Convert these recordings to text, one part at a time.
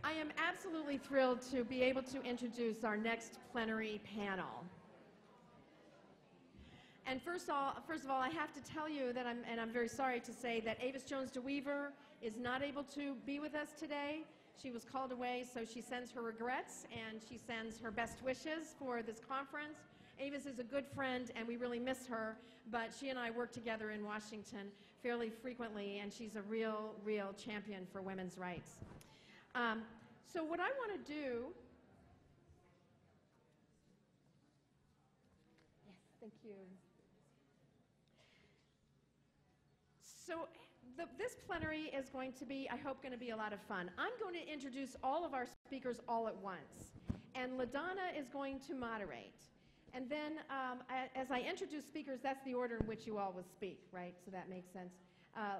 I am absolutely thrilled to be able to introduce our next plenary panel. And first of all, I have to tell you that I'm very sorry to say that Avis Jones DeWeaver is not able to be with us today. She was called away, so she sends her regrets and she sends her best wishes for this conference. Avis is a good friend and we really miss her, but she and I work together in Washington fairly frequently, and she's a real champion for women's rights. So what I want to do, yes, thank you. So this plenary is going to be, I hope, going to be a lot of fun. I'm going to introduce all of our speakers all at once, and LaDonna is going to moderate. And then as I introduce speakers, that's the order in which you all will speak, right? So that makes sense.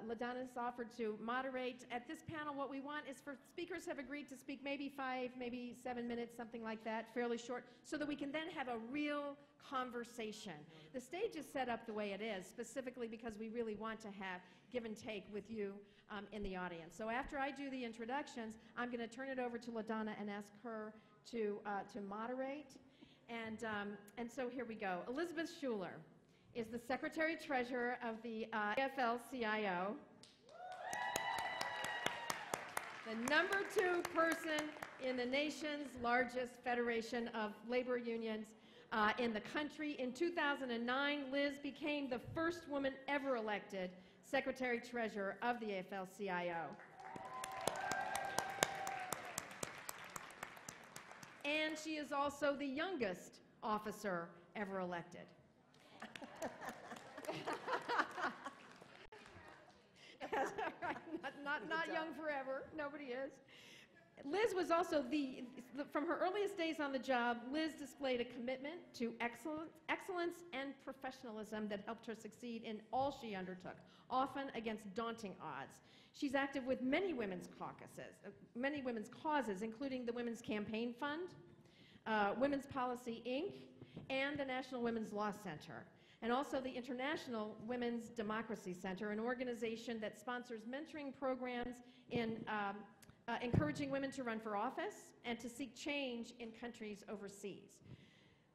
LaDonna's offered to moderate. At this panel, what we want is for speakers have agreed to speak maybe 5, maybe 7 minutes, something like that, fairly short, so that we can then have a real conversation. The stage is set up the way it is, specifically because we really want to have give and take with you in the audience. So after I do the introductions, I'm going to turn it over to LaDonna and ask her to moderate. And so here we go. Elizabeth Schuler is the Secretary-Treasurer of the AFL-CIO, the #2 person in the nation's largest federation of labor unions in the country. In 2009, Liz became the first woman ever elected Secretary-Treasurer of the AFL-CIO. And she is also the youngest officer ever elected. Not young forever. Nobody is. Liz was also from her earliest days on the job, Liz displayed a commitment to excellence and professionalism that helped her succeed in all she undertook, often against daunting odds. She's active with many women's caucuses, many women's causes, including the Women's Campaign Fund, Women's Policy, Inc., and the National Women's Law Center, and also the International Women's Democracy Center, an organization that sponsors mentoring programs in encouraging women to run for office and to seek change in countries overseas.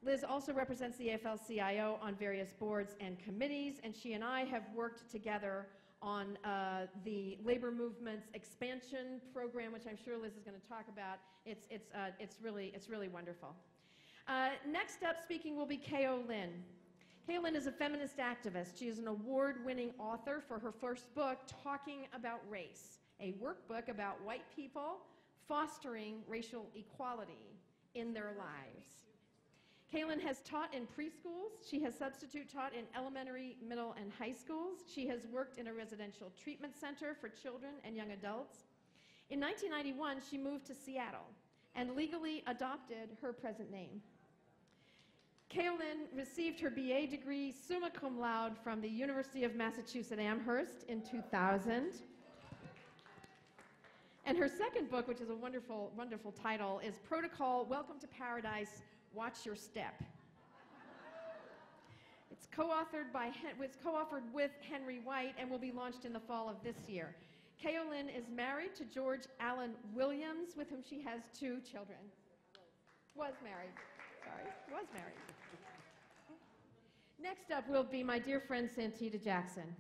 Liz also represents the AFL-CIO on various boards and committees, and she and I have worked together on the labor movement's expansion program, which I'm sure Liz is going to talk about. It's really wonderful. Next up speaking will be Keo Lin. Keo Lin is a feminist activist. She is an award-winning author for her first book, Talking About Race, a workbook about white people fostering racial equality in their lives. Kaylin has taught in preschools. She has substitute taught in elementary, middle, and high schools. She has worked in a residential treatment center for children and young adults. In 1991, she moved to Seattle and legally adopted her present name. Kaylin received her BA degree summa cum laude from the University of Massachusetts Amherst in 2000. And her second book, which is a wonderful, wonderful title, is Protocol, Welcome to Paradise, Watch Your Step. It's co-authored with Henry White and will be launched in the fall of this year. Keo Lin is married to George Allen Williams, with whom she has 2 children. Was married. Next up will be my dear friend Santita Jackson.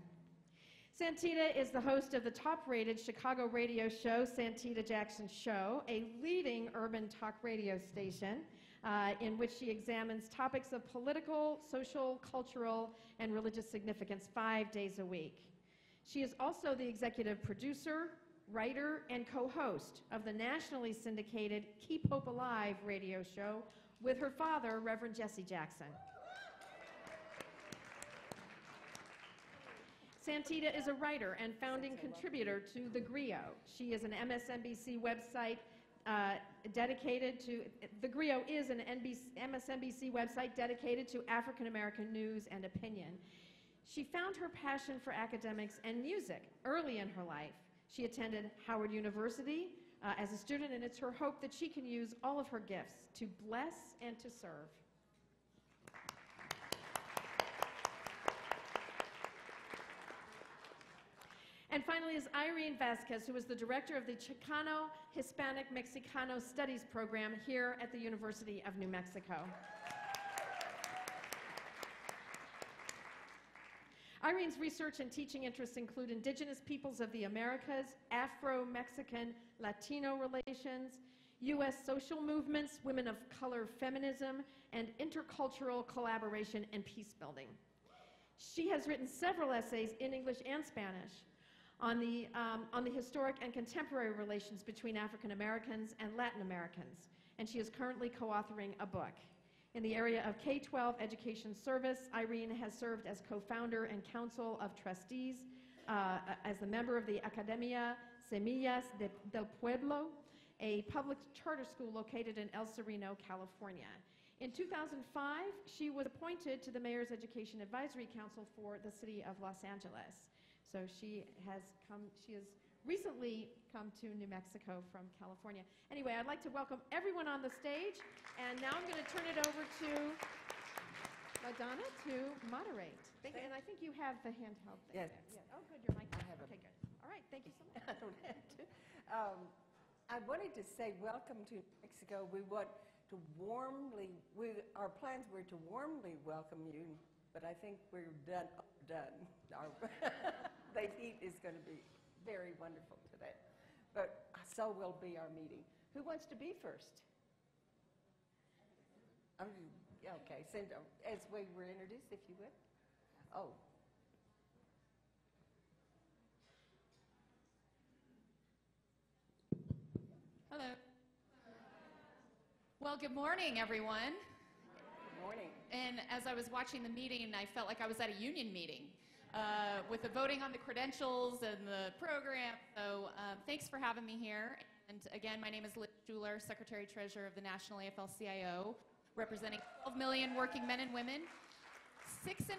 Santita is the host of the top-rated Chicago radio show, Santita Jackson Show, a leading urban talk radio station in which she examines topics of political, social, cultural, and religious significance 5 days a week. She is also the executive producer, writer, and co-host of the nationally syndicated Keep Hope Alive radio show with her father, Reverend Jesse Jackson. Santita is a writer and founding contributor to The Griot. She is an MSNBC website dedicated to, The Griot is an MSNBC website dedicated to African American news and opinion. She found her passion for academics and music early in her life. She attended Howard University as a student, and it's her hope that she can use all of her gifts to bless and to serve. And finally is Irene Vasquez, who is the director of the Chicano Hispanic Mexicano Studies program here at the University of New Mexico. Irene's research and teaching interests include indigenous peoples of the Americas, Afro-Mexican Latino relations, U.S. social movements, women of color feminism, and intercultural collaboration and peace building. She has written several essays in English and Spanish on the historic and contemporary relations between African Americans and Latin Americans, and she is currently co-authoring a book. In the area of K-12 education service, Irene has served as co-founder and council of trustees, as a member of the Academia Semillas del Pueblo, a public charter school located in El Sereno, California. In 2005, she was appointed to the Mayor's Education Advisory Council for the City of Los Angeles. So she has recently come to New Mexico from California. Anyway, I'd like to welcome everyone on the stage, and now I'm going to turn it over to Madonna to moderate. And I think you have the handheld thing. Yes. Yeah. Oh, good, your mic. I have it. Okay, good. All right, thank you so much. I don't have to. I wanted to say welcome to Mexico. We want to our plans were to warmly welcome you, but I think we're done. The heat is going to be very wonderful today. But so will be our meeting. Who wants to be first? Okay, as we were introduced, if you would. Oh. Hello. Well, good morning, everyone. Good morning. And as I was watching the meeting, I felt like I was at a union meeting with the voting on the credentials and the program. So thanks for having me here. And again, my name is Liz Schuler, Secretary-Treasurer of the National AFL-CIO, representing 12 million working men and women. 6.5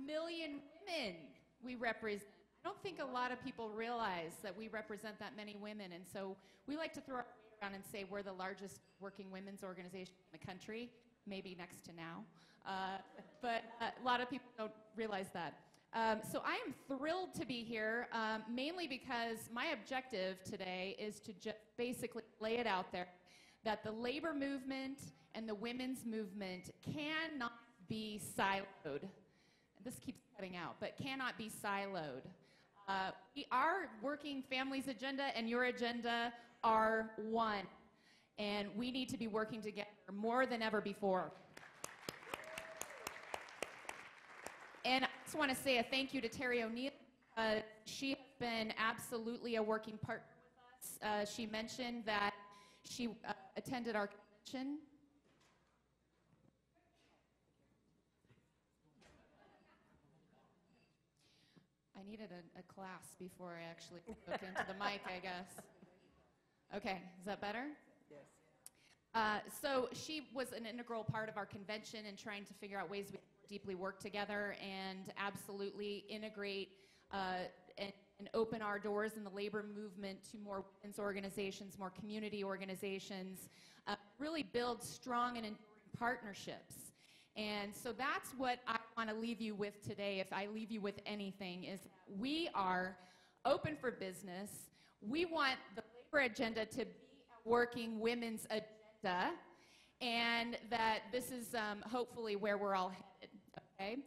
million women we represent. I don't think a lot of people realize that we represent that many women, and so we like to throw our weight around and say we're the largest working women's organization in the country, maybe next to now, but a lot of people don't realize that. So I am thrilled to be here, mainly because my objective today is to just basically lay it out there that the labor movement and the women's movement cannot be siloed. This keeps cutting out, but cannot be siloed. Our working families agenda and your agenda are one, and we need to be working together more than ever before. And I just want to say a thank you to Terry O'Neill. She has been absolutely a working partner with us. She mentioned that she attended our convention. I needed a class before I actually spoke into the mic, I guess. Okay, is that better? Yes. So she was an integral part of our convention and trying to figure out ways we deeply work together and absolutely integrate and open our doors in the labor movement to more women's organizations, more community organizations, really build strong and enduring partnerships. And so that's what I want to leave you with today, if I leave you with anything, is we are open for business. We want the labor agenda to be a working women's agenda, and that this is hopefully where we're all headed, okay?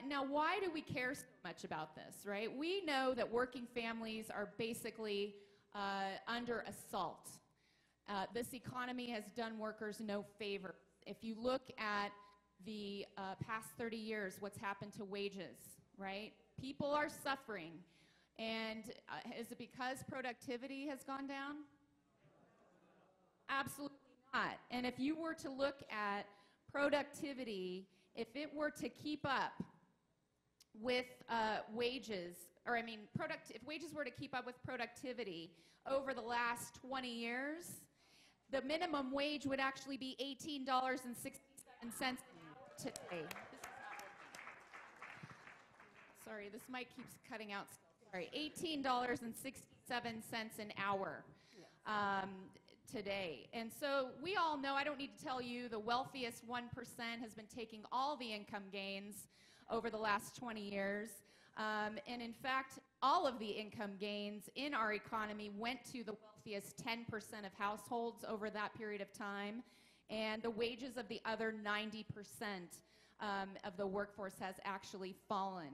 Now, why do we care so much about this, right? We know that working families are basically under assault. This economy has done workers no favor. If you look at the past 30 years, what's happened to wages, right? People are suffering. And is it because productivity has gone down? Absolutely not. And if you were to look at productivity, if it were to keep up with wages, or I mean, if wages were to keep up with productivity over the last 20 years, the minimum wage would actually be $18.67 today. This is not working. Sorry, this mic keeps cutting out. Sorry, $18.67 an hour today. And so we all know, I don't need to tell you, the wealthiest 1% has been taking all the income gains over the last 20 years. And in fact, all of the income gains in our economy went to the wealthiest 10% of households over that period of time, and the wages of the other 90% of the workforce has actually fallen.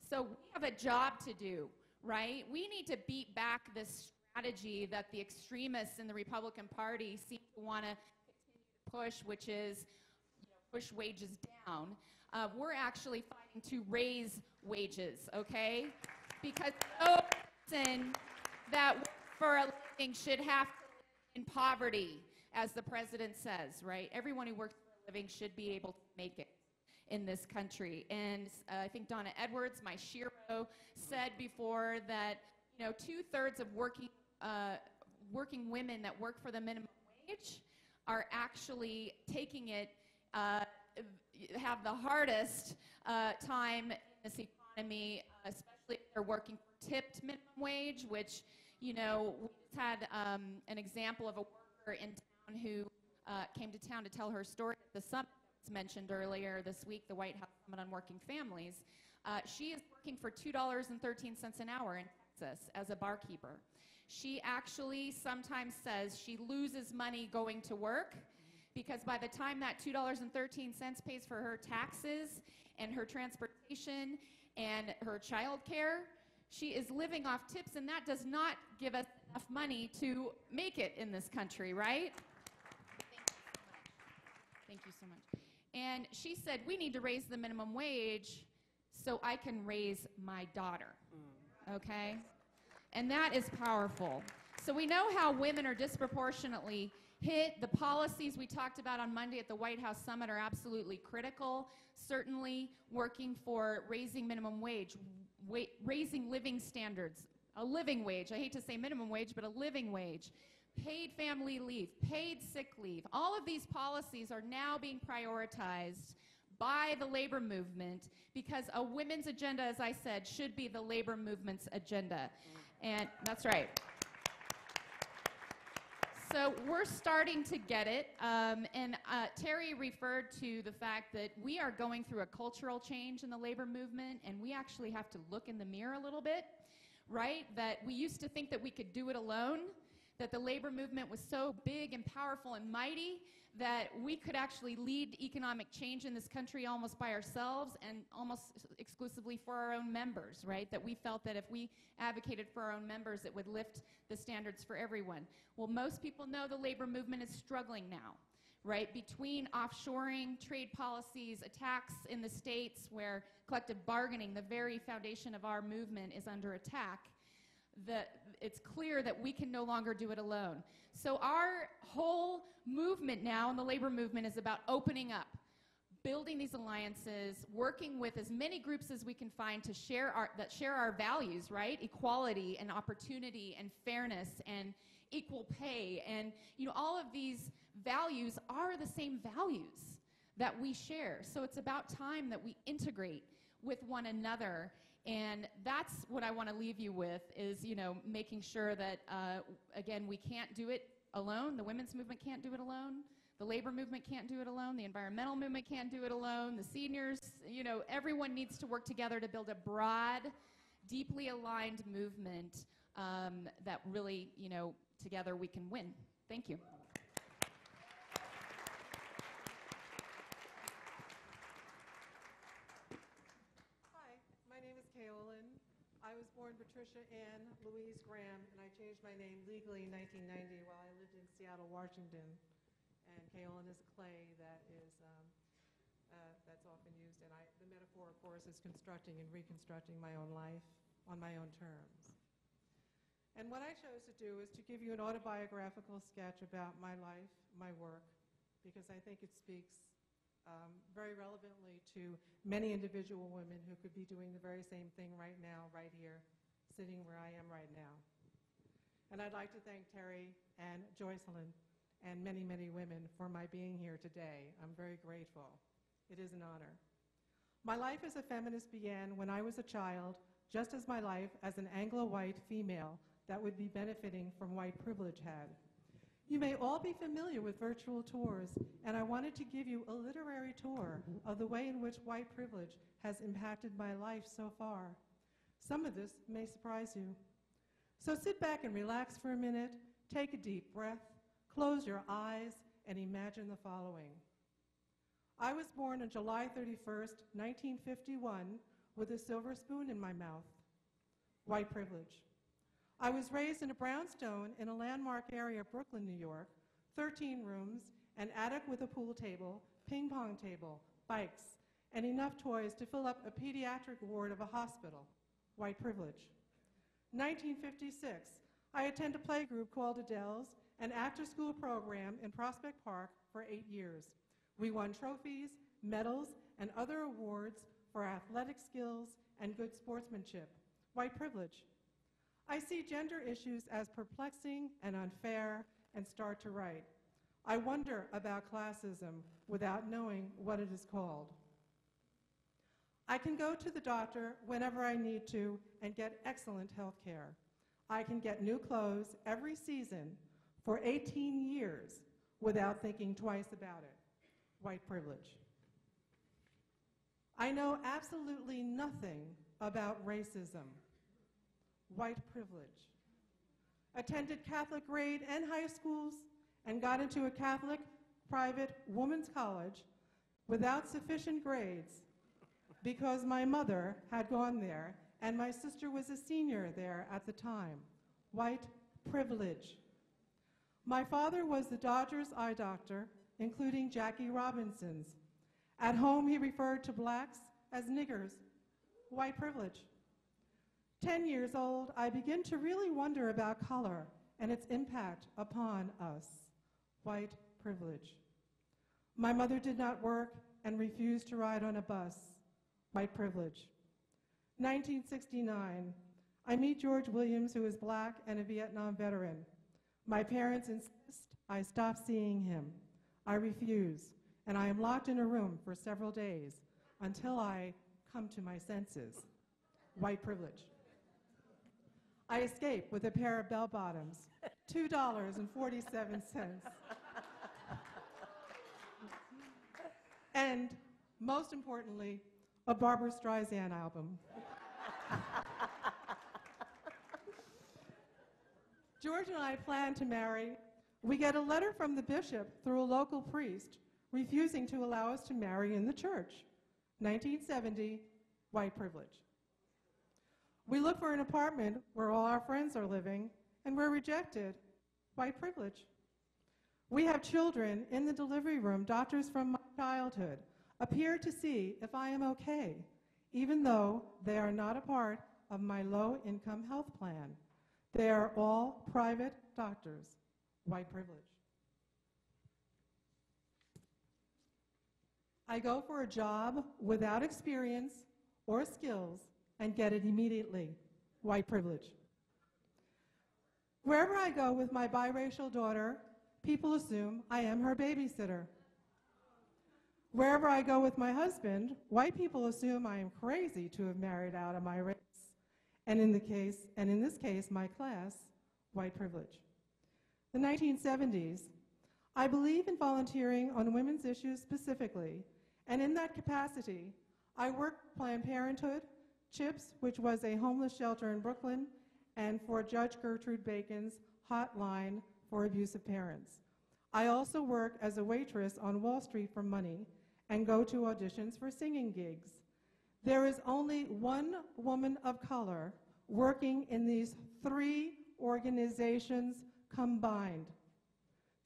So we have a job to do, right? We need to beat back this strategy that the extremists in the Republican Party seem to want to continue to push, which is push wages down. We're actually fighting to raise wages, okay? Because no person that works for a living should have to live in poverty, as the president says, right? Everyone who works for a living should be able to make it in this country. And I think Donna Edwards, my shero, said before that 2/3 of working women that work for the minimum wage are actually taking it, have the hardest time in this economy, especially if they're working for tipped minimum wage, which, we just had an example of a worker in town who came to town to tell her story at the summit that was mentioned earlier this week, the White House Summit on Working Families. She is working for $2.13 an hour in Texas as a barkeeper. She actually sometimes says she loses money going to work because by the time that $2.13 pays for her taxes and her transportation and her child care, she is living off tips, and that does not give us enough money to make it in this country, right? Thank you so much. And she said, we need to raise the minimum wage so I can raise my daughter, okay? And that is powerful. So we know how women are disproportionately hit. The policies we talked about on Monday at the White House Summit are absolutely critical. Certainly working for raising minimum wage, raising living standards, a living wage. I hate to say minimum wage, but a living wage. Paid family leave, paid sick leave. All of these policies are now being prioritized by the labor movement because a women's agenda, as I said, should be the labor movement's agenda. And that's right. So we're starting to get it. And Terry referred to the fact that we are going through a cultural change in the labor movement, and we actually have to look in the mirror a little bit, right? That we used to think that we could do it alone, that the labor movement was so big and powerful and mighty that we could actually lead economic change in this country almost by ourselves and almost exclusively for our own members, right? That we felt that if we advocated for our own members, it would lift the standards for everyone. Well, most people know the labor movement is struggling now, right? Between offshoring, trade policies, attacks in the states where collective bargaining, the very foundation of our movement, is under attack, it's clear that we can no longer do it alone. So our whole movement now in the labor movement is about opening up, building these alliances, working with as many groups as we can find to share our values, right? Equality and opportunity and fairness and equal pay. And all of these values are the same values that we share. So it's about time that we integrate with one another. And that's what I want to leave you with is, making sure that, again, we can't do it alone. The women's movement can't do it alone. The labor movement can't do it alone. The environmental movement can't do it alone. The seniors, everyone needs to work together to build a broad, deeply aligned movement that really, together we can win. Thank you. I was born Patricia Ann Louise Graham, and I changed my name legally in 1990 while I lived in Seattle, Washington. And kaolin is clay that is that's often used, and the metaphor, of course, is constructing and reconstructing my own life on my own terms. And what I chose to do is to give you an autobiographical sketch about my life, my work, because I think it speaks very relevantly to many individual women who could be doing the very same thing right now, right here, sitting where I am right now. And I'd like to thank Terry and Joycelyn and many, many women for my being here today. I'm very grateful. It is an honor. My life as a feminist began when I was a child, just as my life as an Anglo-white female that would be benefiting from white privilege had. You may all be familiar with virtual tours, and I wanted to give you a literary tour of the way in which white privilege has impacted my life so far. Some of this may surprise you. So sit back and relax for a minute, take a deep breath, close your eyes, and imagine the following. I was born on July 31st, 1951, with a silver spoon in my mouth. White privilege. I was raised in a brownstone in a landmark area of Brooklyn, New York, 13 rooms, an attic with a pool table, ping pong table, bikes, and enough toys to fill up a pediatric ward of a hospital. White privilege. 1956, I attended a playgroup called Adele's, an after-school program in Prospect Park for 8 years. We won trophies, medals, and other awards for athletic skills and good sportsmanship. White privilege. I see gender issues as perplexing and unfair and start to write. I wonder about classism without knowing what it is called. I can go to the doctor whenever I need to and get excellent health care. I can get new clothes every season for 18 years without thinking twice about it. White privilege. I know absolutely nothing about racism. White privilege. Attended Catholic grade and high schools and got into a Catholic private women's college without sufficient grades because my mother had gone there and my sister was a senior there at the time. White privilege. My father was the Dodgers eye doctor, including Jackie Robinson's. At home, he referred to blacks as niggers. White privilege. 10 years old, I begin to really wonder about color and its impact upon us. White privilege. My mother did not work and refused to ride on a bus. White privilege. 1969, I meet George Williams, who is black and a Vietnam veteran. My parents insist I stop seeing him. I refuse, and I am locked in a room for several days until I come to my senses. White privilege. I escape with a pair of bell-bottoms, $2.47. And most importantly, a Barbra Streisand album. George and I plan to marry. We get a letter from the bishop through a local priest refusing to allow us to marry in the church. 1970, white privilege. We look for an apartment where all our friends are living, and we're rejected. White privilege. We have children in the delivery room. Doctors from my childhood appear to see if I am okay, even though they are not a part of my low-income health plan. They are all private doctors. White privilege. I go for a job without experience or skills and get it immediately. White privilege. Wherever I go with my biracial daughter, people assume I am her babysitter. Wherever I go with my husband, white people assume I am crazy to have married out of my race. And in this case, my class, white privilege. The 1970s, I believe in volunteering on women's issues specifically, and in that capacity, I worked for Planned Parenthood, CHIPS, which was a homeless shelter in Brooklyn, and for Judge Gertrude Bacon's hotline for abusive parents. I also work as a waitress on Wall Street for money and go to auditions for singing gigs. There is only one woman of color working in these 3 organizations combined.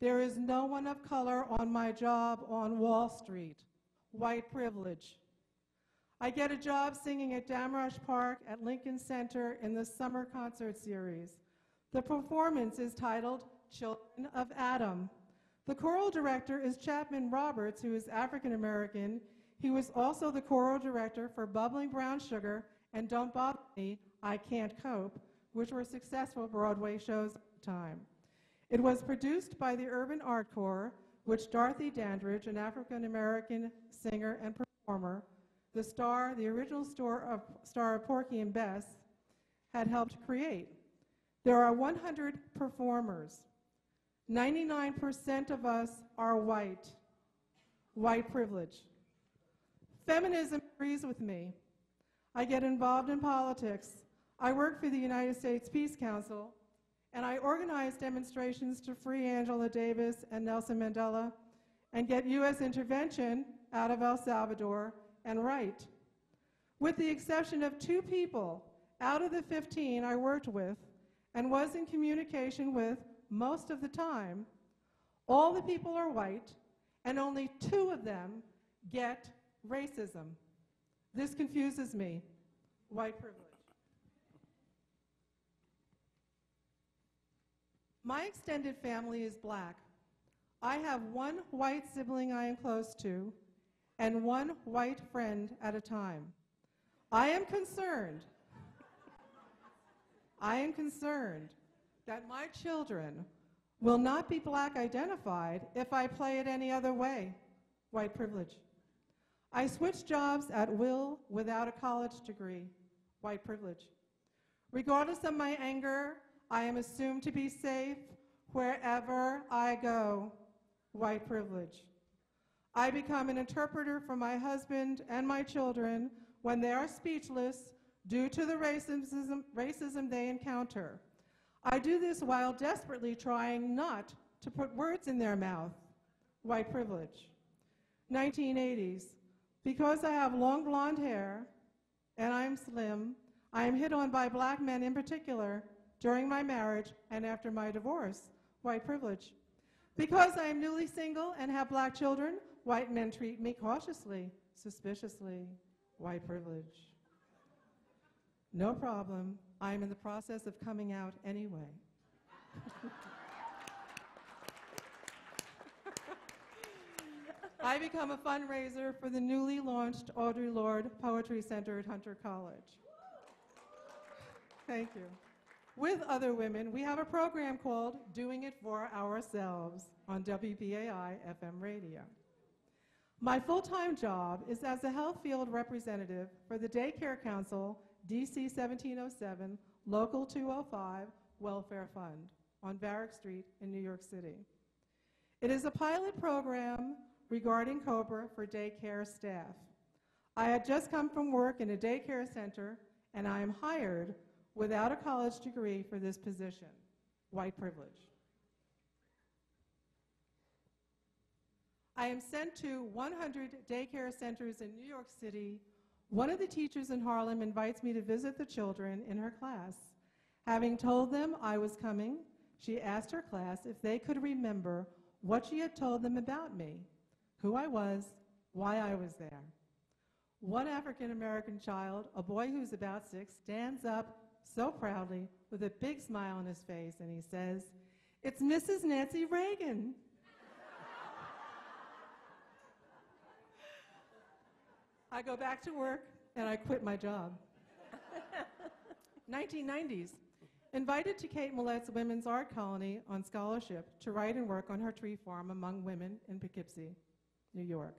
There is no one of color on my job on Wall Street. White privilege. I get a job singing at Damrush Park at Lincoln Center in the summer concert series. The performance is titled Children of Adam. The choral director is Chapman Roberts, who is African American. He was also the choral director for Bubbling Brown Sugar and Don't Bother Me, I Can't Cope, which were successful Broadway shows at the time. It was produced by the Urban Art Corps, which Dorothy Dandridge, an African American singer and performer, the original star of Porky and Bess, had helped create. There are 100 performers. 99% of us are white. White privilege. Feminism agrees with me. I get involved in politics. I work for the United States Peace Council, and I organize demonstrations to free Angela Davis and Nelson Mandela and get U.S. intervention out of El Salvador and write. With the exception of 2 people out of the 15 I worked with and was in communication with most of the time, all the people are white, and only 2 of them get racism. This confuses me. White privilege. My extended family is black. I have 1 white sibling I am close to and 1 white friend at a time. I am concerned that my children will not be black identified if I play it any other way. White privilege. I switch jobs at will without a college degree. White privilege. Regardless of my anger, I am assumed to be safe wherever I go. White privilege. I become an interpreter for my husband and my children when they are speechless due to the racism they encounter. I do this while desperately trying not to put words in their mouth. White privilege. 1980s. Because I have long blonde hair and I'm slim, I am hit on by black men in particular during my marriage and after my divorce. White privilege. Because I am newly single and have black children, white men treat me cautiously, suspiciously. White privilege. No problem. I am in the process of coming out anyway. I become a fundraiser for the newly launched Audre Lorde Poetry Center at Hunter College. Thank you. With other women, we have a program called Doing It For Ourselves on WBAI FM radio. My full-time job is as a health field representative for the Daycare Council DC 1707 Local 205 Welfare Fund on Varick Street in New York City. It is a pilot program regarding COBRA for daycare staff. I had just come from work in a daycare center, and I am hired without a college degree for this position. White privilege. I am sent to 100 daycare centers in New York City. One of the teachers in Harlem invites me to visit the children in her class. Having told them I was coming, she asked her class if they could remember what she had told them about me, who I was, why I was there. One African-American child, a boy who's about 6, stands up so proudly with a big smile on his face, and he says, "It's Mrs. Nancy Reagan." I go back to work, and I quit my job. 1990s. Invited to Kate Millett's Women's Art Colony on scholarship to write and work on her tree farm among women in Poughkeepsie, New York.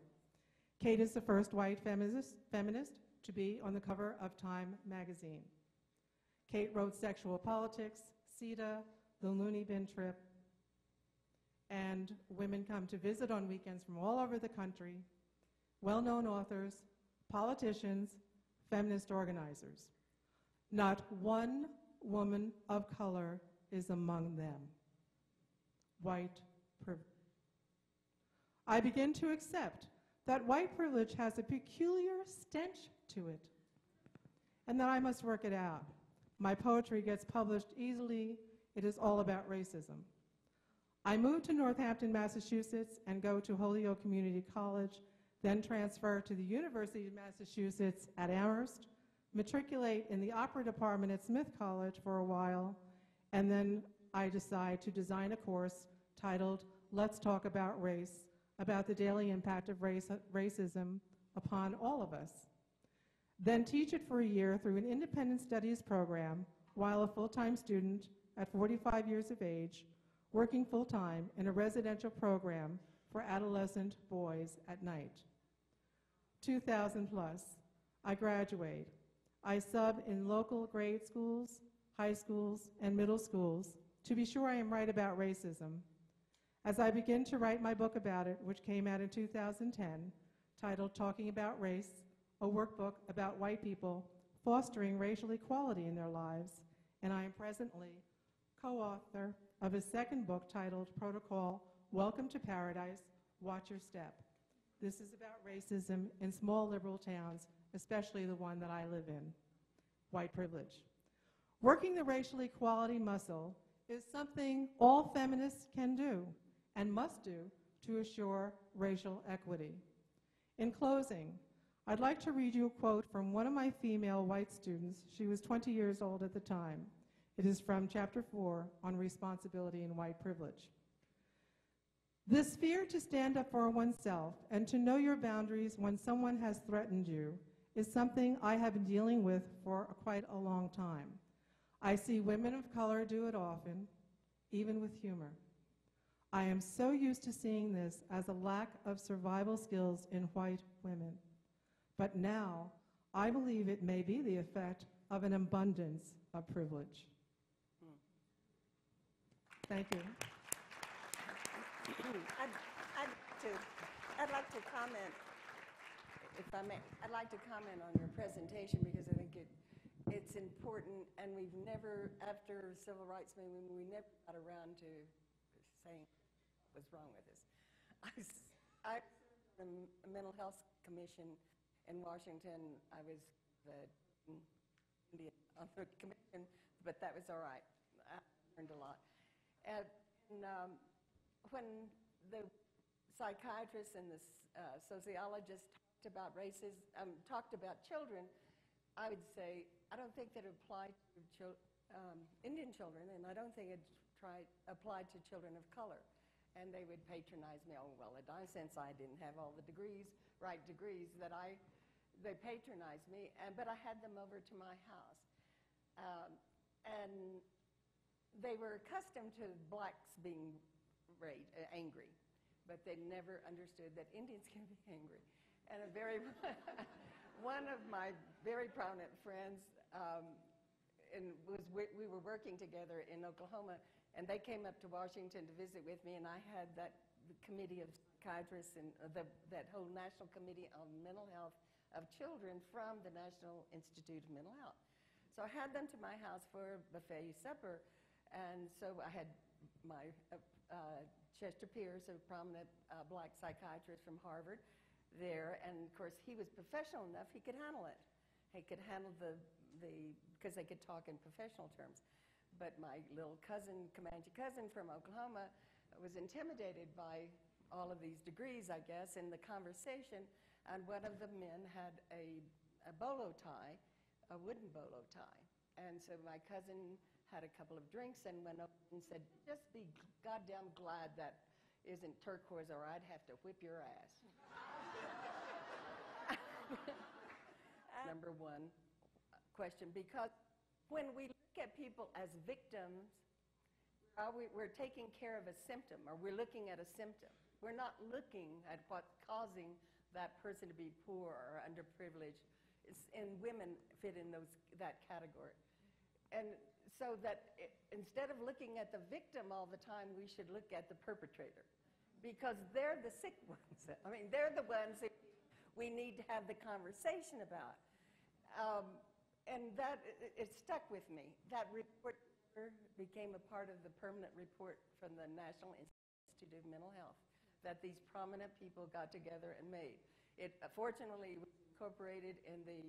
Kate is the first white feminist to be on the cover of Time magazine. Kate wrote Sexual Politics, CETA, The Looney Bin Trip, and women come to visit on weekends from all over the country, well-known authors, politicians, feminist organizers. Not one woman of color is among them. White privilege. I begin to accept that white privilege has a peculiar stench to it, and that I must work it out. My poetry gets published easily. It is all about racism. I moved to Northampton, Massachusetts, and go to Holyoke Community College, then transfer to the University of Massachusetts at Amherst, matriculate in the opera department at Smith College for a while, and then I decide to design a course titled Let's Talk About Race, about the daily impact of racism upon all of us. Then teach it for a year through an independent studies program while a full-time student at 45 years of age, working full-time in a residential program for adolescent boys at night. 2,000 plus. I graduate. I sub in local grade schools, high schools, and middle schools to be sure I am right about racism. As I begin to write my book about it, which came out in 2010, titled Talking About Race, a workbook about white people fostering racial equality in their lives, and I am presently co-author of his second book titled Protocol, Welcome to Paradise, Watch Your Step. This is about racism in small liberal towns, especially the one that I live in, white privilege. Working the racial equality muscle is something all feminists can do and must do to assure racial equity. In closing, I'd like to read you a quote from one of my female white students. She was 20 years old at the time. It is from Chapter 4 on Responsibility and White Privilege. This fear to stand up for oneself and to know your boundaries when someone has threatened you is something I have been dealing with for quite a long time. I see women of color do it often, even with humor. I am so used to seeing this as a lack of survival skills in white women. But now, I believe it may be the effect of an abundance of privilege. Thank you. I'd like to comment, if I may. I'd like to comment on your presentation because I think it's important, and we've never, after civil rights movement, we never got around to saying what's wrong with us. I served on the Mental Health Commission in Washington. I was the Indian on the commission, but that was all right. I learned a lot. And when the psychiatrists and the sociologists talked about racism, talked about children, I would say, I don't think that it applied to Indian children, and I don't think it applied to children of color. And they would patronize me. Oh, well, since I didn't have all the right degrees, they patronized me. But I had them over to my house. And they were accustomed to blacks being angry, but they never understood that Indians can be angry. And one of my very prominent friends, we were working together in Oklahoma, and they came up to Washington to visit with me, and I had the committee of psychiatrists and that whole National Committee on Mental Health of Children from the National Institute of Mental Health. So I had them to my house for a buffet supper, and so I had my Chester Pierce, a prominent black psychiatrist from Harvard, there, and of course he was professional enough, he could handle it. He could handle because they could talk in professional terms. But my little Comanche cousin from Oklahoma was intimidated by all of these degrees, I guess, in the conversation, and one of the men had a bolo tie, a wooden bolo tie. And so my cousin had a couple of drinks and went up and said, just be goddamn glad that isn't turquoise or I'd have to whip your ass. Number one question, because when we look at people as victims, we're taking care of a symptom, or we're looking at a symptom. We're not looking at what's causing that person to be poor or underprivileged. And women fit in that category. And so that instead of looking at the victim all the time, we should look at the perpetrator, because they're the sick ones. I mean, they're the ones that we need to have the conversation about. And that, it stuck with me. That report became a part of the permanent report from the National Institute of Mental Health that these prominent people got together and made. It fortunately was incorporated in the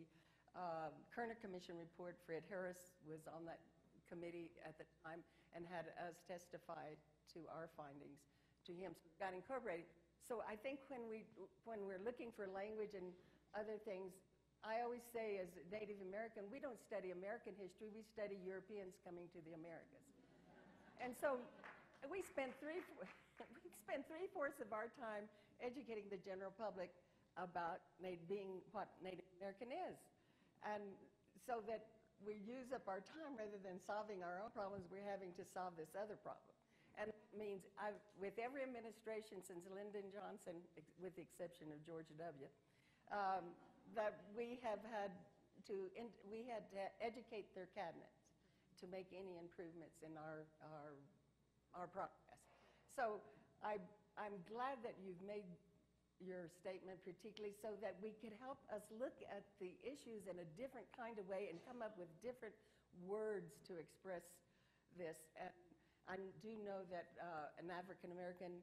Kerner Commission report. Fred Harris was on that committee at the time and had us testify to our findings to him. So it got incorporated. So I think when we're looking for language and other things, I always say as a Native American, we don't study American history, we study Europeans coming to the Americas. And so we spend three-fourths of our time educating the general public about what Native American is. And so that we use up our time rather than solving our own problems, we're having to solve this other problem. And it means with every administration since Lyndon Johnson, with the exception of George W., that we had to educate their cabinets to make any improvements in our progress. So I'm glad that you've your statement particularly so that we could help us look at the issues in a different kind of way and come up with different words to express this. And I do know that an African-American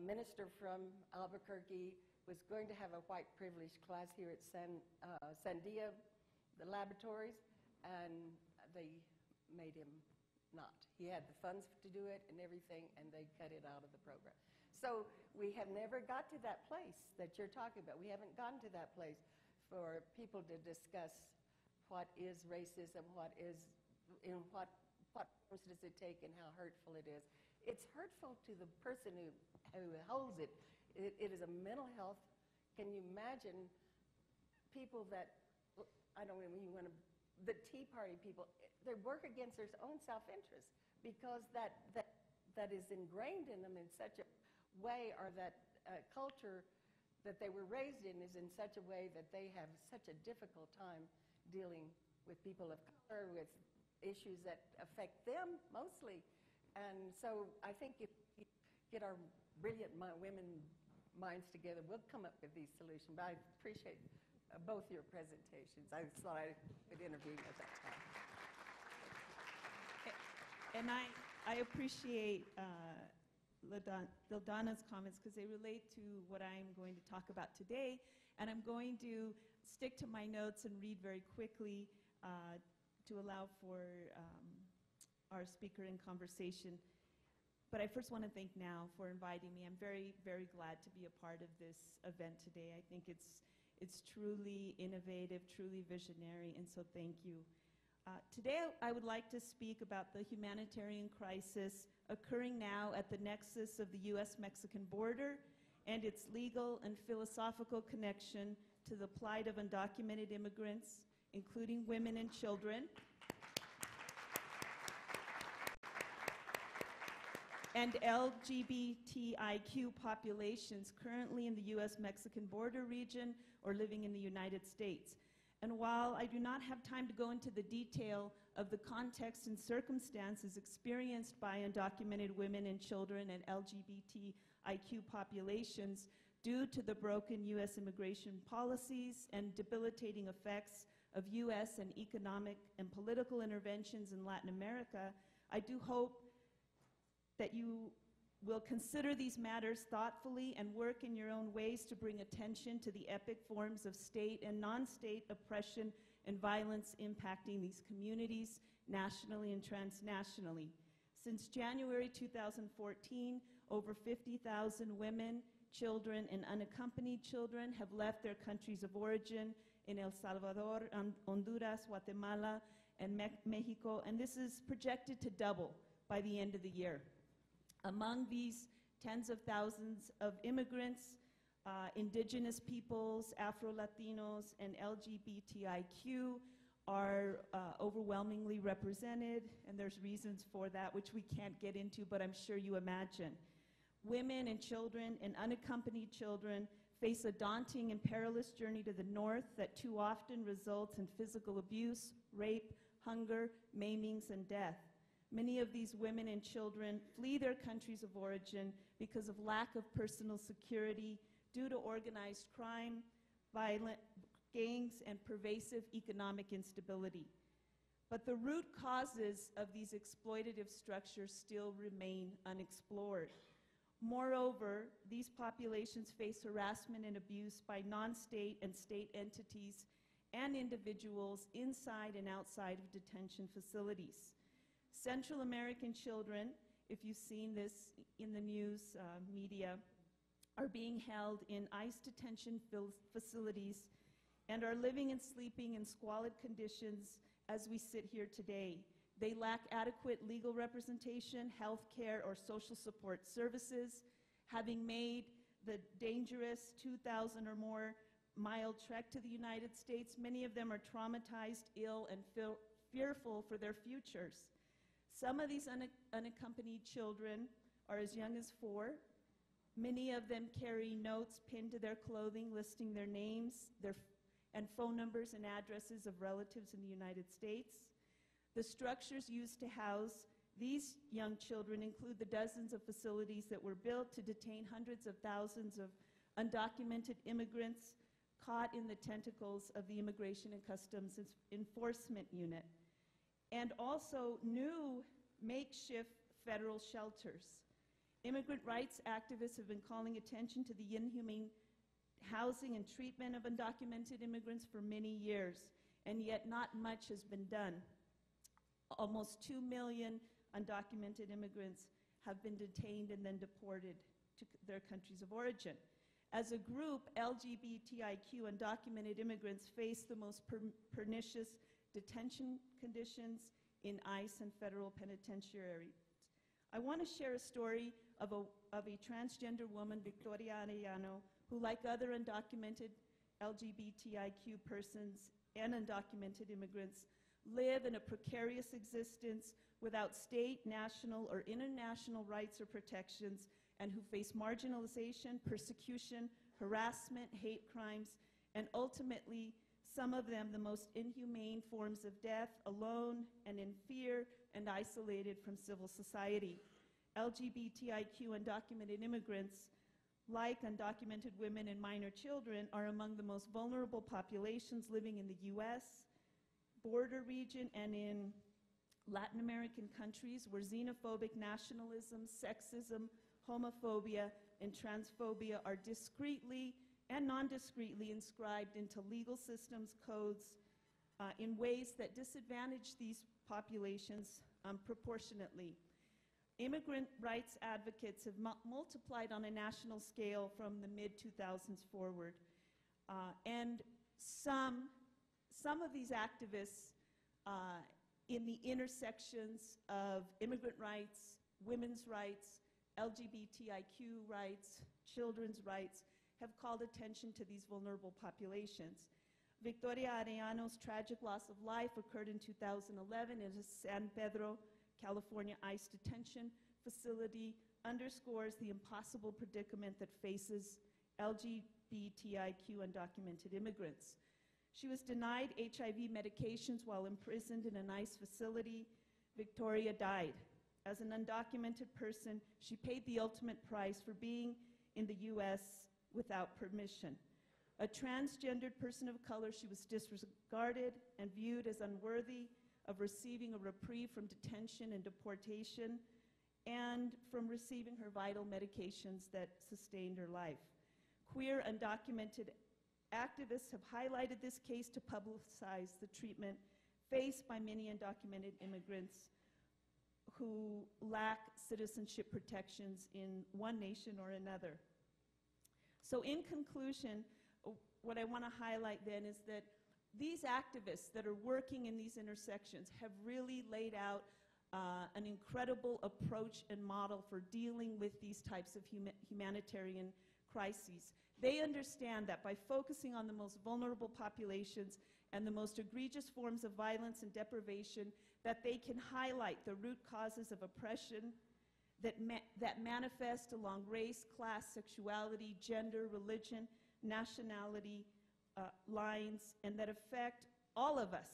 minister from Albuquerque was going to have a white privilege class here at Sandia, the laboratories, and they made him not. He had the funds to do it and everything, and they cut it out of the program. So we have never got to that place that you're talking about. We haven't gotten to that place for people to discuss what is racism, what forms does it take, and how hurtful it is. It's hurtful to the person who holds it. It is a mental health. Can you imagine people that, I don't know, the Tea Party people, they work against their own self-interest because that is ingrained in them in such a way, or that culture that they were raised in is in such a way that they have such a difficult time dealing with people of color, with issues that affect them mostly. And so I think if we get our brilliant women minds together, we'll come up with these solutions. But I appreciate both your presentations. I thought I could intervene at that time. And I appreciate Ladonna's comments because they relate to what I'm going to talk about today. And I'm going to stick to my notes and read very quickly to allow for our speaker in conversation. But I first want to thank Now for inviting me. I'm very, very glad to be a part of this event today. I think it's truly innovative, truly visionary, and so thank you. Today I would like to speak about the humanitarian crisis occurring now at the nexus of the U.S.-Mexican border and its legal and philosophical connection to the plight of undocumented immigrants, including women and children, and LGBTIQ populations currently in the U.S.-Mexican border region or living in the United States. And while I do not have time to go into the detail of the context and circumstances experienced by undocumented women and children and LGBTIQ populations due to the broken U.S. immigration policies and debilitating effects of U.S. and economic and political interventions in Latin America, I do hope that you will consider these matters thoughtfully and work in your own ways to bring attention to the epic forms of state and non-state oppression and violence impacting these communities nationally and transnationally. Since January 2014, over 50,000 women, children, and unaccompanied children have left their countries of origin in El Salvador, Honduras, Guatemala, and Mexico, and this is projected to double by the end of the year. Among these tens of thousands of immigrants, indigenous peoples, Afro-Latinos, and LGBTIQ are overwhelmingly represented, and there's reasons for that which we can't get into, but I'm sure you imagine. Women and children and unaccompanied children face a daunting and perilous journey to the north that too often results in physical abuse, rape, hunger, maimings, and death. Many of these women and children flee their countries of origin because of lack of personal security due to organized crime, violent gangs, and pervasive economic instability. But the root causes of these exploitative structures still remain unexplored. Moreover, these populations face harassment and abuse by non-state and state entities and individuals inside and outside of detention facilities. Central American children, if you've seen this in the news media, are being held in ICE detention facilities and are living and sleeping in squalid conditions as we sit here today. They lack adequate legal representation, health care, or social support services. Having made the dangerous 2,000 or more mile trek to the United States, many of them are traumatized, ill, and fearful for their futures. Some of these unaccompanied children are as young as 4. Many of them carry notes pinned to their clothing listing their names, and phone numbers and addresses of relatives in the United States. The structures used to house these young children include the dozens of facilities that were built to detain hundreds of thousands undocumented immigrants caught in the tentacles of the Immigration and Customs Enforcement Unit, and also new makeshift federal shelters. Immigrant rights activists have been calling attention to the inhumane housing and treatment of undocumented immigrants for many years, and yet not much has been done. Almost 2 million undocumented immigrants have been detained and then deported to their countries of origin. As a group, LGBTIQ undocumented immigrants face the most pernicious detention conditions in ICE and federal penitentiaries. I want to share a story of a transgender woman, Victoria Arellano, who, like other undocumented LGBTIQ persons and undocumented immigrants, live in a precarious existence without state, national, or international rights or protections, and who face marginalization, persecution, harassment, hate crimes, and ultimately, some of them the most inhumane forms of death, alone and in fear and isolated from civil society. LGBTIQ undocumented immigrants, like undocumented women and minor children, are among the most vulnerable populations living in the US, border region, and in Latin American countries where xenophobic nationalism, sexism, homophobia, and transphobia are discreetly and non-discreetly inscribed into legal systems, codes, in ways that disadvantage these populations proportionately. Immigrant rights advocates have multiplied on a national scale from the mid-2000s forward. And some of these activists in the intersections of immigrant rights, women's rights, LGBTIQ rights, children's rights, have called attention to these vulnerable populations. Victoria Arellano's tragic loss of life occurred in 2011 in a San Pedro, California ICE detention facility, underscores the impossible predicament that faces LGBTIQ undocumented immigrants. She was denied HIV medications while imprisoned in an ICE facility. Victoria died. As an undocumented person, she paid the ultimate price for being in the US without permission. A transgendered person of color, she was disregarded and viewed as unworthy of receiving a reprieve from detention and deportation, and from receiving her vital medications that sustained her life. Queer undocumented activists have highlighted this case to publicize the treatment faced by many undocumented immigrants who lack citizenship protections in one nation or another. So in conclusion, what I want to highlight then is that these activists that are working in these intersections have really laid out an incredible approach and model for dealing with these types of humanitarian crises. They understand that by focusing on the most vulnerable populations and the most egregious forms of violence and deprivation, that they can highlight the root causes of oppression that manifest along race, class, sexuality, gender, religion, nationality lines, and that affect all of us.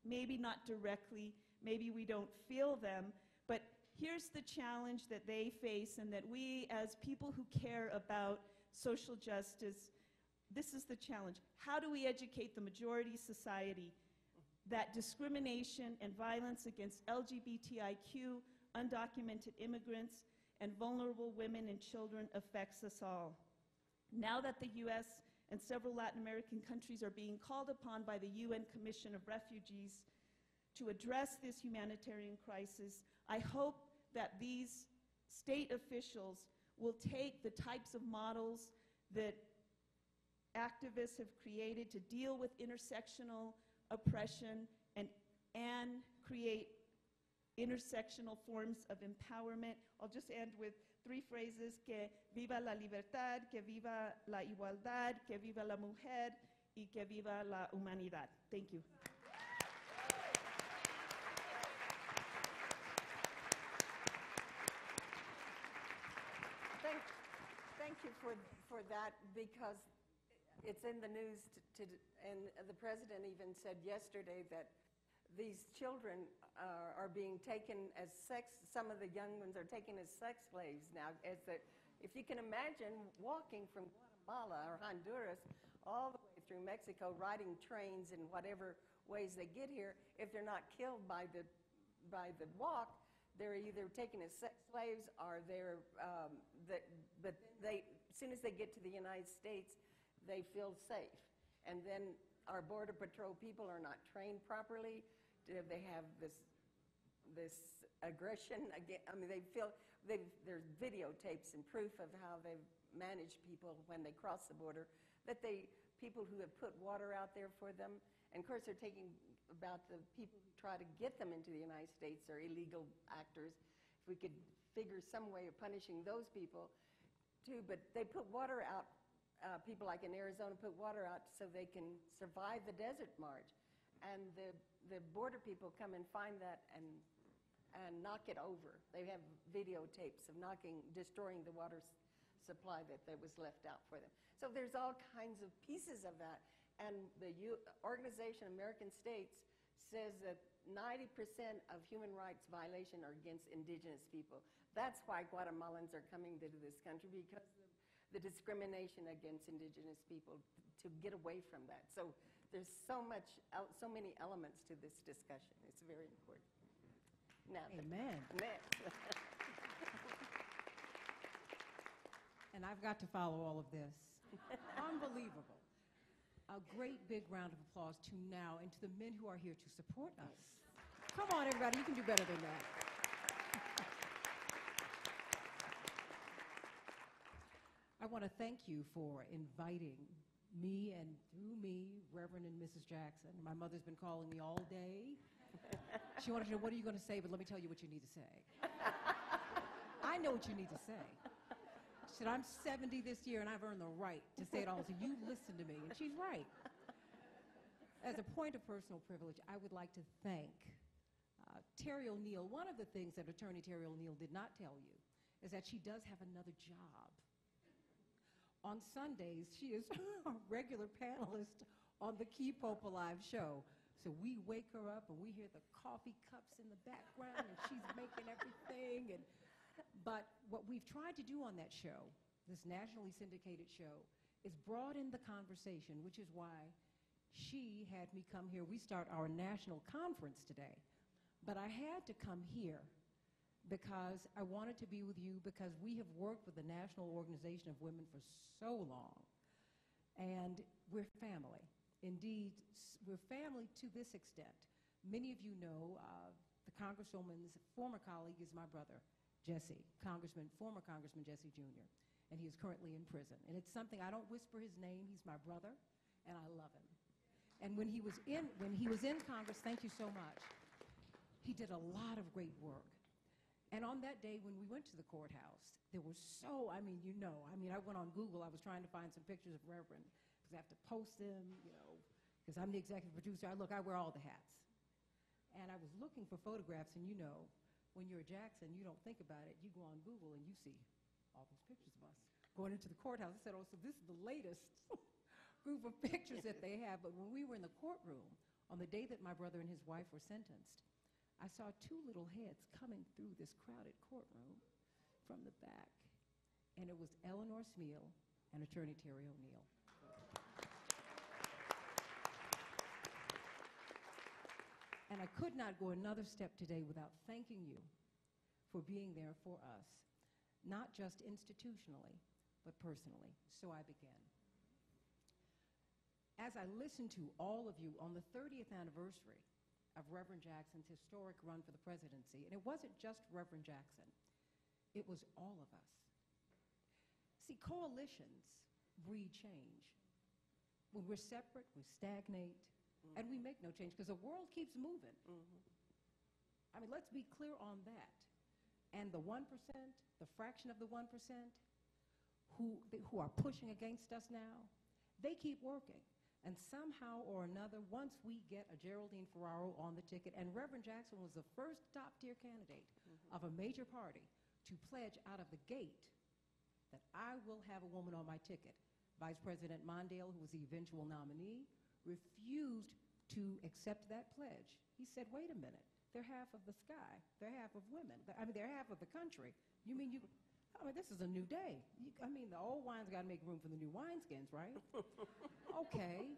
Maybe not directly, maybe we don't feel them, but here's the challenge that they face, and that we as people who care about social justice, this is the challenge. How do we educate the majority society that discrimination and violence against LGBTIQ, undocumented immigrants, and vulnerable women and children affects us all? Now that the US and several Latin American countries are being called upon by the UN Commission of Refugees to address this humanitarian crisis, I hope that these state officials will take the types of models that activists have created to deal with intersectional oppression and create intersectional forms of empowerment. I'll just end with 3 phrases: que viva la libertad, que viva la igualdad, que viva la mujer, y que viva la humanidad. Thank you. Thank you for that, because it's in the news, and the president even said yesterday that these children are being taken as some of the young ones are taken as sex slaves now. If you can imagine walking from Guatemala or Honduras, all the way through Mexico, riding trains in whatever ways they get here. If they're not killed by the walk, they're either taken as sex slaves or they're, but they, as soon as they get to the United States, they feel safe. And then our Border Patrol people are not trained properly. They have this aggression again. I mean, there's videotapes and proof of how they've managed people when they cross the border, that people who have put water out there for them, and of course they're taking about the people who try to get them into the United States are illegal actors. If we could figure some way of punishing those people too, but they put water out. People like in Arizona put water out so they can survive the desert march. And the border people come and find that and knock it over. They have videotapes of destroying the water supply that was left out for them. So there's all kinds of pieces of that. And the organization American States says that 90% of human rights violation are against indigenous people. That's why Guatemalans are coming to this country, because of the discrimination against indigenous people, to get away from that. So there's so many elements to this discussion. It's very important. Now, Amen. Next. And I've got to follow all of this. Unbelievable. A great big round of applause to now and to the men who are here to support us. Come on, everybody, you can do better than that. I want to thank you for inviting me, and through me, Reverend and Mrs. Jackson. My mother's been calling me all day. She wanted to know, what are you going to say? But let me tell you what you need to say. I know what you need to say. She said, I'm 70 this year, and I've earned the right to say it all, so you listen to me. And she's right. As a point of personal privilege, I would like to thank Terry O'Neill. One of the things that Attorney Terry O'Neill did not tell you is that she does have another job. On Sundays, she is a regular panelist on the Key Pope Alive show. So we wake her up and we hear the coffee cups in the background and she's making everything. But what we've tried to do on that show, this nationally syndicated show, is broaden the conversation, which is why she had me come here. We start our national conference today. But I had to come here because I wanted to be with you, because we have worked with the National Organization of Women for so long. And we're family. Indeed, we're family to this extent. Many of you know the Congresswoman's former colleague is my brother, Jesse, former Congressman Jesse Jr., and he is currently in prison. And it's something, I don't whisper his name, he's my brother, and I love him. And when he was in Congress, thank you so much, he did a lot of great work. And on that day when we went to the courthouse, there were I went on Google, I was trying to find some pictures of Reverend, because I have to post them, because I'm the executive producer. I wear all the hats. And I was looking for photographs, and when you're a Jackson, you don't think about it. You go on Google and you see all those pictures of us going into the courthouse. I said, oh, so this is the latest group of pictures that they have. But when we were in the courtroom, on the day that my brother and his wife were sentenced, I saw two little heads coming through this crowded courtroom from the back. And it was Eleanor Smeal and Attorney Terry O'Neill. And I could not go another step today without thanking you for being there for us, not just institutionally, but personally. So I began. As I listened to all of you on the 30th anniversary of Reverend Jackson's historic run for the presidency, and it wasn't just Reverend Jackson, it was all of us. See, coalitions breed change. When we're separate, we stagnate, and we make no change, because the world keeps moving. I mean, let's be clear on that. And the 1%, the fraction of the 1% who are pushing against us now, they keep working. And somehow or another, once we get a Geraldine Ferraro on the ticket, and Reverend Jackson was the first top-tier candidate of a major party to pledge out of the gate that I will have a woman on my ticket. Vice President Mondale, who was the eventual nominee, refused to accept that pledge. He said, wait a minute, they're half of the sky. They're half of women. I mean, they're half of the country. You mean you... I mean, this is a new day. I mean, the old wine's got to make room for the new wineskins, right? Okay.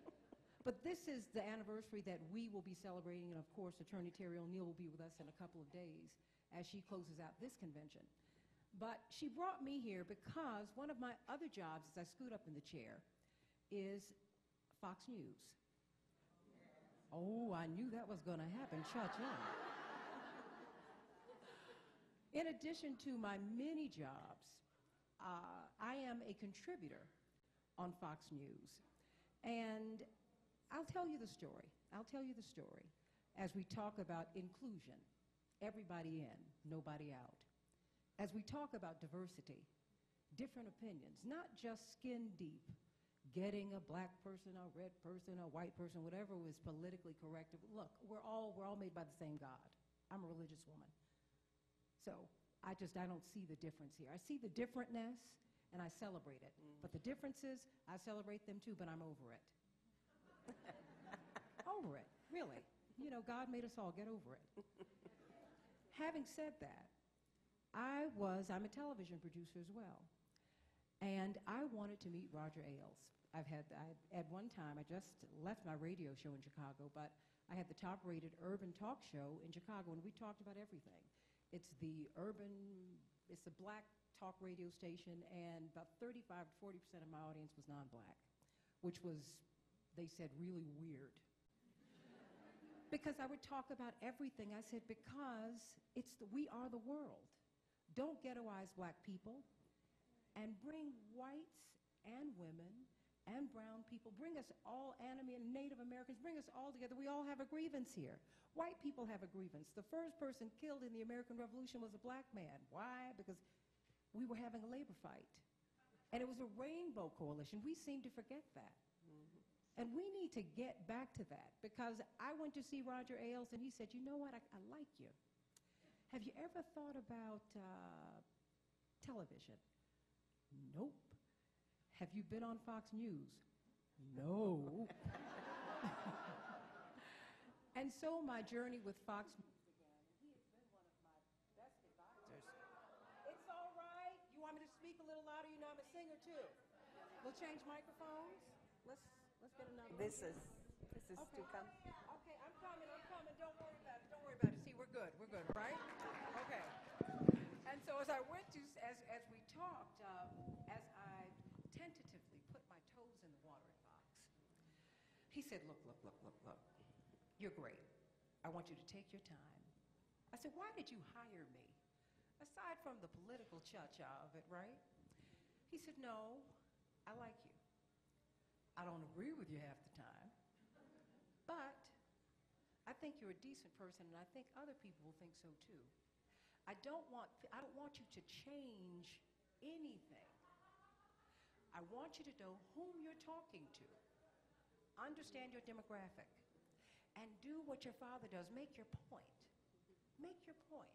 But this is the anniversary that we will be celebrating, and of course, Attorney Terry O'Neill will be with us in a couple of days as she closes out this convention. But she brought me here because one of my other jobs, as I scoot up in the chair, is Fox News. Oh, I knew that was going to happen. Cha-cha. In addition to my many jobs, I am a contributor on Fox News. And I'll tell you the story. I'll tell you the story as we talk about inclusion. Everybody in, nobody out. As we talk about diversity, different opinions, not just skin deep, getting a black person, a red person, a white person, whatever was politically correct. Look, we're all made by the same God. I'm a religious woman. So I don't see the difference here. I see the differentness, and I celebrate it. But the differences, I celebrate them too, but I'm over it. Over it, really. You know, God made us all. Get over it. Having said that, I'm a television producer as well. And I wanted to meet Roger Ailes. At one time, I just left my radio show in Chicago, but I had the top-rated urban talk show in Chicago, and we talked about everything. It's the black talk radio station, and about 35 to 40% of my audience was non-black, which was, they said, really weird. Because I would talk about everything. I said, because we are the world. Don't ghettoize black people, and bring whites and women and brown people, bring us all, and Native Americans, bring us all together. We all have a grievance here. White people have a grievance. The first person killed in the American Revolution was a black man. Why? Because we were having a labor fight. And it was a rainbow coalition. We seem to forget that. And we need to get back to that, because I went to see Roger Ailes, and he said, you know what, I like you. Have you ever thought about television? Nope. Have you been on Fox News? No. And so my journey with Fox News began. He has been one of my best advisors. It's all right. You want me to speak a little louder? You know I'm a singer too. We'll change microphones. Let's get another one. This is Okay. to come. Okay, I'm coming. Don't worry about it. See, we're good, right? Okay. And so as I went to, as we talked, as I tentatively put my toes in the watering box, he said, look. You're great. I want you to take your time. I said, why did you hire me? Aside from the political cha-cha of it, right? He said, no, I like you. I don't agree with you half the time, but I think you're a decent person, and I think other people will think so too. I don't want you to change anything. I want you to know whom you're talking to. Understand your demographic, and do what your father does. Make your point. Make your point.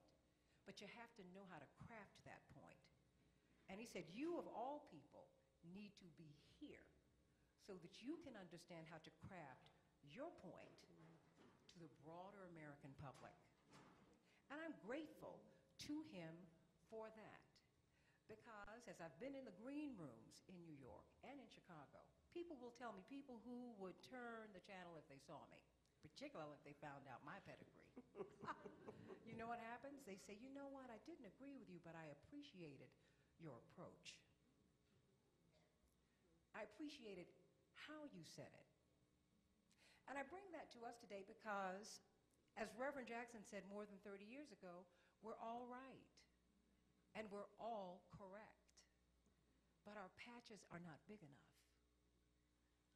But you have to know how to craft that point. And he said, you of all people need to be here so that you can understand how to craft your point to the broader American public. And I'm grateful to him for that. Because as I've been in the green rooms in New York and in Chicago, people will tell me, people who would turn the channel if they saw me, particularly if they found out my pedigree. You know what happens? They say, you know what, I didn't agree with you, but I appreciated your approach. I appreciated how you said it. And I bring that to us today because, as Reverend Jackson said more than 30 years ago, we're all right, and we're all correct, but our patches are not big enough.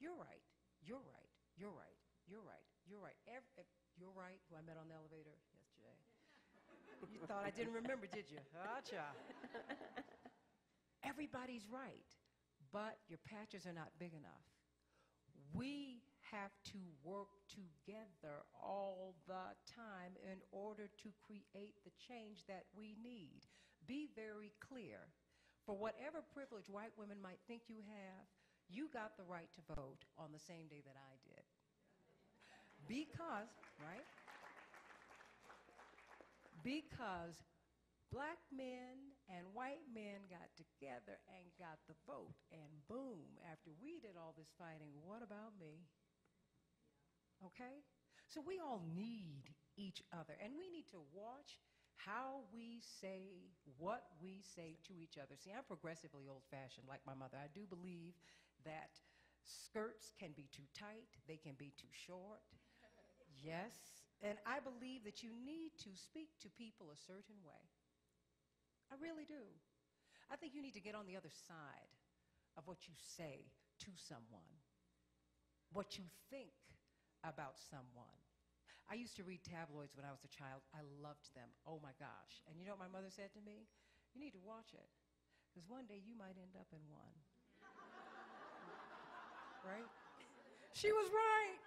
You're right, you're right, you're right, you're right, you're right. You're right, who I met on the elevator yesterday. You thought I didn't remember, did you? Gotcha. Everybody's right, but your patches are not big enough. We have to work together all the time in order to create the change that we need. Be very clear. For whatever privilege white women might think you have, you got the right to vote on the same day that I did. Because, right? Because black men And white men got together and got the vote. And boom, after we did all this fighting, what about me? Okay? So we all need each other. And we need to watch how we say what we say to each other. See, I'm progressively old-fashioned like my mother. I do believe that skirts can be too tight. They can be too short. Yes. And I believe that you need to speak to people a certain way. I really do. I think you need to get on the other side of what you say to someone, what you think about someone. I used to read tabloids when I was a child. I loved them. Oh my gosh. And you know what my mother said to me? You need to watch it, because one day you might end up in one. Right? She was right.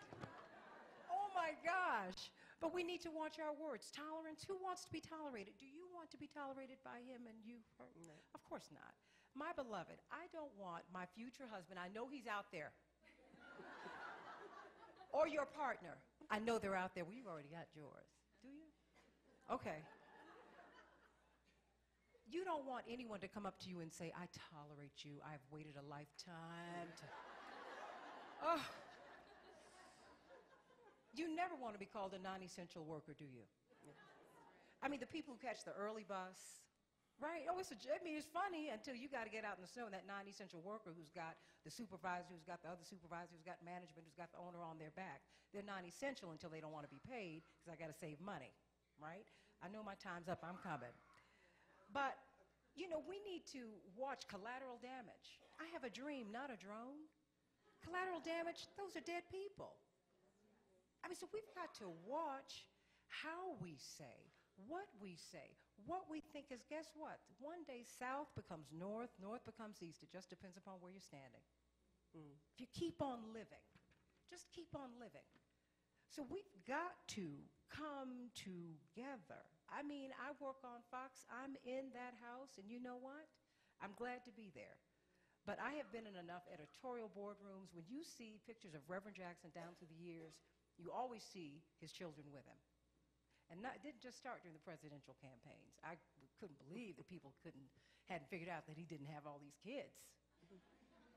Oh my gosh. But we need to watch our words. Tolerance, who wants to be tolerated? Do you want to be tolerated by him and you? No. Of course not. My beloved, I don't want my future husband, I know he's out there, or your partner. I know they're out there. Well, you've already got yours. Do you? Okay. You don't want anyone to come up to you and say, I tolerate you. I've waited a lifetime to... Oh. You never want to be called a non-essential worker, do you? I mean, the people who catch the early bus, right? Oh, it's funny until you got to get out in the snow, and that non-essential worker who's got the supervisor, who's got the other supervisor, who's got management, who's got the owner on their back. They're non-essential until they don't want to be paid because I got to save money, right? I know my time's up. I'm coming. But, you know, we need to watch collateral damage. I have a dream, not a drone. Collateral damage, those are dead people. I mean, so we've got to watch how we say, what we say, what we think is, guess what? One day south becomes north, north becomes east. It just depends upon where you're standing. If you keep on living, just keep on living. So we've got to come together. I mean, I work on Fox. I'm in that house, and you know what? I'm glad to be there. But I have been in enough editorial boardrooms. When you see pictures of Reverend Jackson down through the years, you always see his children with him. And it didn't just start during the presidential campaigns. I couldn't believe that people hadn't figured out that he didn't have all these kids.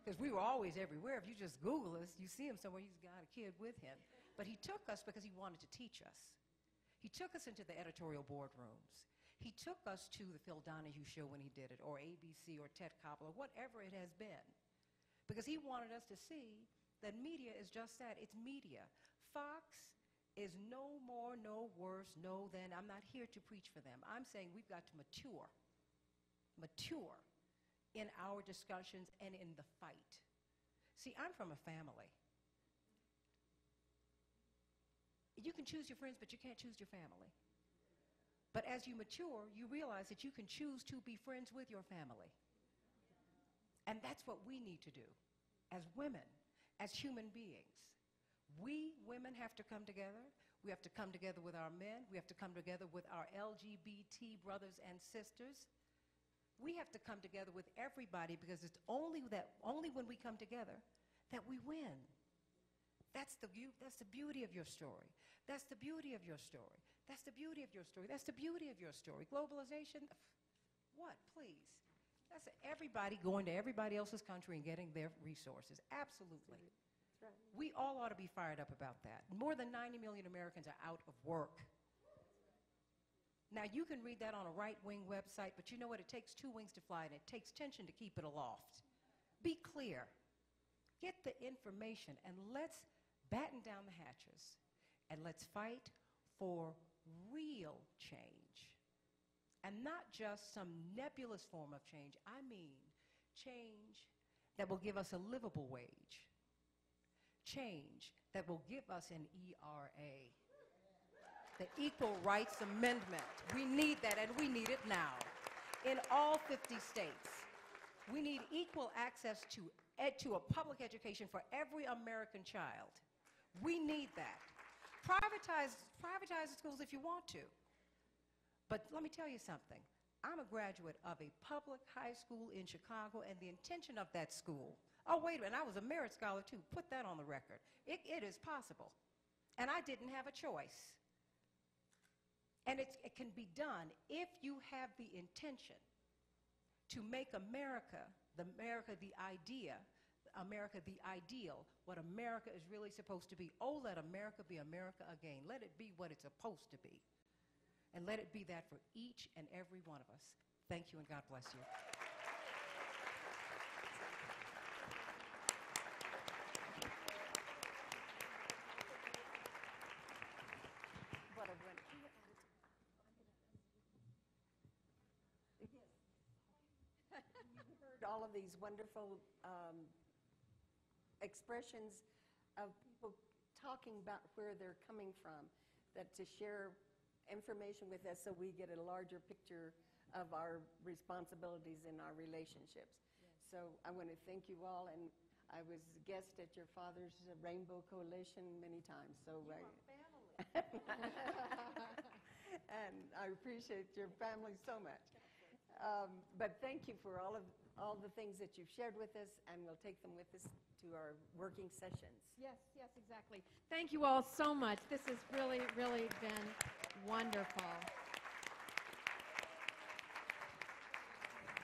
Because we were always everywhere. If you just Google us, you see him somewhere, he's got a kid with him. But he took us because he wanted to teach us. He took us into the editorial boardrooms. He took us to the Phil Donahue show when he did it, or ABC, or Ted Koppel, or whatever it has been. Because he wanted us to see that media is just that. It's media. Fox is no more, no worse, no than. I'm not here to preach for them. I'm saying we've got to mature in our discussions and in the fight. See, I'm from a family. You can choose your friends, but you can't choose your family. But as you mature, you realize that you can choose to be friends with your family. And that's what we need to do as women, as human beings. We women have to come together. We have to come together with our men. We have to come together with our LGBT brothers and sisters. We have to come together with everybody, because it's only when we come together that we win. That's the beauty of your story. That's the beauty of your story. That's the beauty of your story. That's the beauty of your story. Globalization, what, please? That's everybody going to everybody else's country and getting their resources. Absolutely. That's right. We all ought to be fired up about that. More than 90 million Americans are out of work. Now, you can read that on a right-wing website, but you know what? It takes two wings to fly, and it takes tension to keep it aloft. Be clear. Get the information, and let's batten down the hatches, and let's fight for real change. And not just some nebulous form of change. I mean change that will give us a livable wage. Change that will give us an ERA. The Equal Rights Amendment. We need that, and we need it now. In all 50 states, we need equal access to a public education for every American child. We need that. Privatize the schools if you want to. But let me tell you something. I'm a graduate of a public high school in Chicago, and the intention of that school, oh, wait a minute, I was a merit scholar too. Put that on the record. It is possible. And I didn't have a choice. And it can be done if you have the intention to make America the idea, America the ideal, what America is really supposed to be. Oh, let America be America again. Let it be what it's supposed to be. And let it be that for each and every one of us. Thank you, and God bless you. What a win- You heard all of these wonderful expressions of people talking about where they're coming from, that to share information with us so we get a larger picture of our responsibilities in our relationships. So I want to thank you all, and I was a guest at your father's Rainbow Coalition many times. So and I appreciate your family so much. But thank you for all the things that you've shared with us, and we'll take them with us to our working sessions. Yes, yes, exactly. Thank you all so much. This has really, really been wonderful.